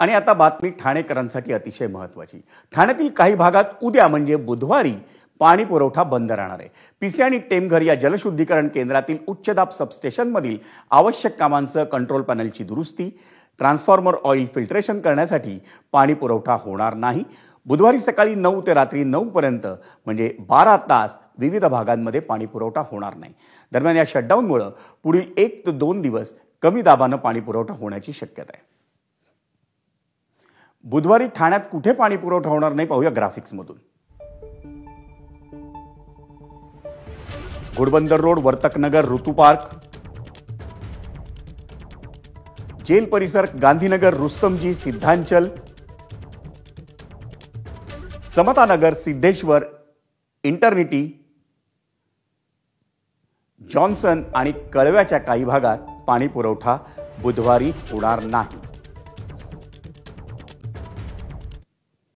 आणि आता बातमी ठाणेकरांसाठी अतिशय महत्त्वाची। ठाण्यातील काही भागात उद्या म्हणजे बुधवारी पाणी पुरवठा बंद राहणार आहे। पीसी आणि टेमघर या जलशुद्धीकरण केंद्रातील उच्च दाब सबस्टेशनमधील आवश्यक कामांचं कंट्रोल पॅनलची दुरुस्ती, ट्रान्सफॉर्मर ऑइल फिल्ट्रेशन करण्यासाठी पाणी पुरवठा होणार नाही। बुधवारी सकाळी 9 ते रात्री 9 पर्यंत म्हणजे 12 तास विविध भागांमध्ये पाणी पुरवठा होणार नाही। दरम्यान या शटडाऊनमुळे पुढील 1 ते 2 दिवस कमी दाबाने पाणी पुरवठा होण्याची शक्यता आहे। बुधवारी ठाण्यात कुठे पाणी पुरवठा होणार नाही पाहूया ग्राफिक्स मधून। घोडबंदर रोड, वर्तकनगर, ऋतू पार्क, जेल परिसर, गांधीनगर, रुस्तमजी, सिद्धांचल, समतानगर, सिद्धेश्वर, इंटरनिटी, जॉन्सन आणि कळव्याच्या काही भागात पाणी पुरवठा बुधवारी होणार नाही।